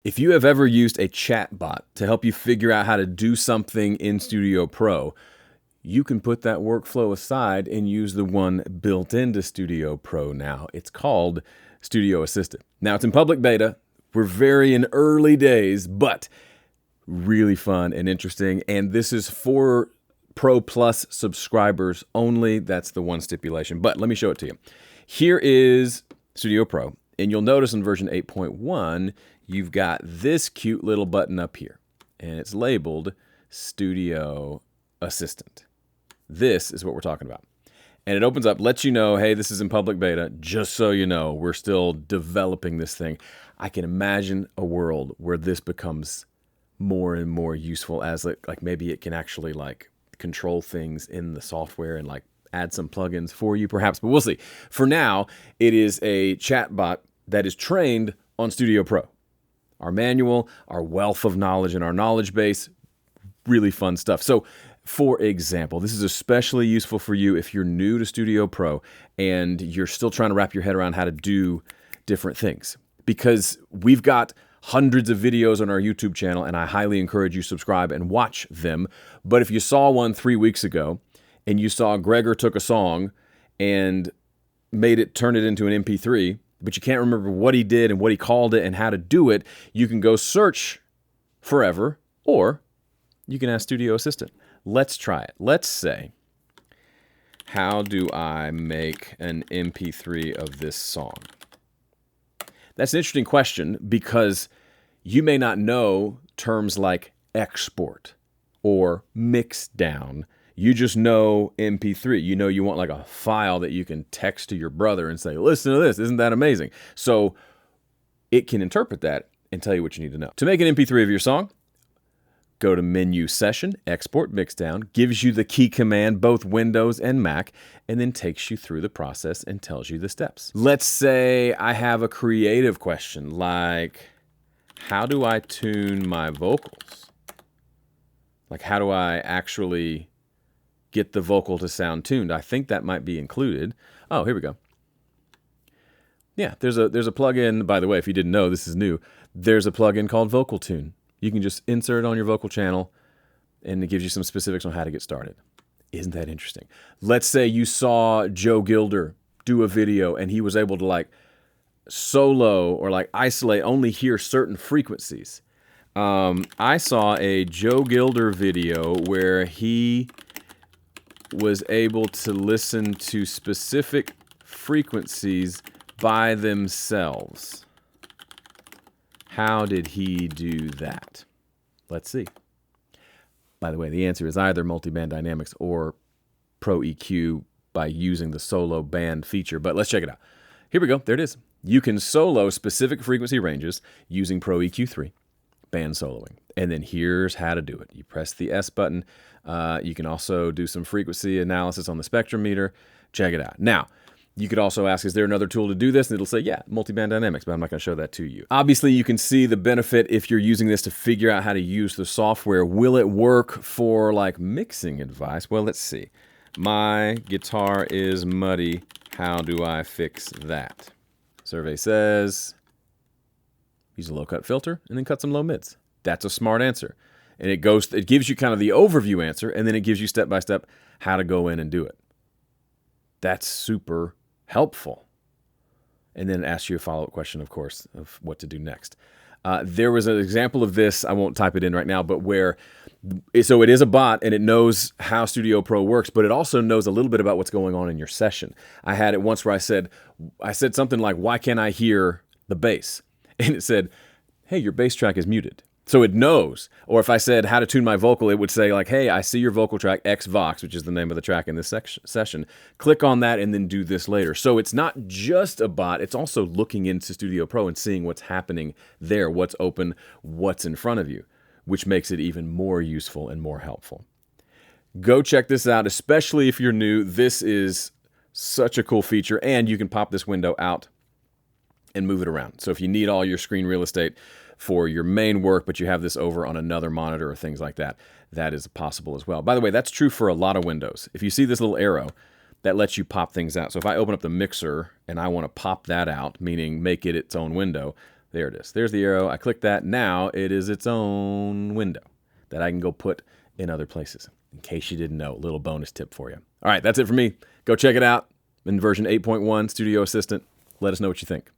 If you have ever used a chat bot to help you figure out how to do something in Studio Pro, you can put that workflow aside and use the one built into Studio Pro now. It's called Studio Assistant. Now, it's in public beta. We're very in early days, but really fun and interesting. And this is for Pro Plus subscribers only. That's the one stipulation. But let me show it to you. Here is Studio Pro. And you'll notice in version 8.1, you've got this cute little button up here. And it's labeled Studio Assistant. This is what we're talking about. And it opens up, lets you know, hey, this is in public beta. Just so you know, we're still developing this thing. I can imagine a world where this becomes more and more useful as like maybe it can actually like control things in the software and like add some plugins for you perhaps, but we'll see. For now, it is a chatbot that is trained on Studio Pro. Our manual, our wealth of knowledge and our knowledge base, really fun stuff. So for example, this is especially useful for you if you're new to Studio Pro and you're still trying to wrap your head around how to do different things. Because we've got hundreds of videos on our YouTube channel, and I highly encourage you subscribe and watch them. But if you saw one 3 weeks ago, and you saw Gregor took a song and turn it into an MP3, but you can't remember what he did and what he called it and how to do it, you can go search forever, or you can ask Studio Assistant. Let's try it. Let's say, how do I make an MP3 of this song? That's an interesting question because you may not know terms like export or mix down. You just know MP3. You know you want like a file that you can text to your brother and say, listen to this. Isn't that amazing? So it can interpret that and tell you what you need to know. To make an MP3 of your song, go to Menu Session, Export Mixdown, gives you the key command, both Windows and Mac, and then takes you through the process and tells you the steps. Let's say I have a creative question like, how do I tune my vocals? Like, how do I actually get the vocal to sound tuned? I think that might be included. Oh, here we go. Yeah, there's a plugin, by the way, if you didn't know, this is new. There's a plugin called Vocal Tune. You can just insert it on your vocal channel, and it gives you some specifics on how to get started. Isn't that interesting? Let's say you saw Joe Gilder do a video, and he was able to like solo or like isolate, only hear certain frequencies. I saw a Joe Gilder video where he was able to listen to specific frequencies by themselves. How did he do that? Let's see. By the way, the answer is either multiband dynamics or Pro EQ by using the solo band feature, but let's check it out. Here we go. There it is. You can solo specific frequency ranges using Pro EQ 3, band soloing. And then here's how to do it. You press the S button. You can also do some frequency analysis on the spectrum meter. Check it out. Now, you could also ask, is there another tool to do this? And it'll say, yeah, multiband dynamics, but I'm not going to show that to you. Obviously, you can see the benefit if you're using this to figure out how to use the software. Will it work for like mixing advice? Well, let's see. My guitar is muddy. How do I fix that? Survey says, use a low-cut filter and then cut some low mids. That's a smart answer. And it gives you kind of the overview answer, and then it gives you step-by-step how to go in and do it. That's super helpful. And then ask you a follow-up question, of course, of what to do next. There was an example of this, I won't type it in right now, but so it is a bot and it knows how Studio Pro works, but it also knows a little bit about what's going on in your session. I had it once where I said something like, why can't I hear the bass? And it said, hey, your bass track is muted. So it knows. Or if I said how to tune my vocal, it would say like, hey, I see your vocal track X Vox, which is the name of the track in this session. Click on that and then do this later. So it's not just a bot. It's also looking into Studio Pro and seeing what's happening there, what's open, what's in front of you, which makes it even more useful and more helpful. Go check this out, especially if you're new. This is such a cool feature, and you can pop this window out and move it around. So if you need all your screen real estate for your main work, but you have this over on another monitor or things like that, that is possible as well. By the way, that's true for a lot of windows. If you see this little arrow, that lets you pop things out. So if I open up the mixer and I want to pop that out, meaning make it its own window, There it is. There's the arrow. I click that. Now it is its own window that I can go put in other places. In case you didn't know, a little bonus tip for you. All right, that's it for me. Go check it out in version 8.1 Studio Assistant. Let us know what you think.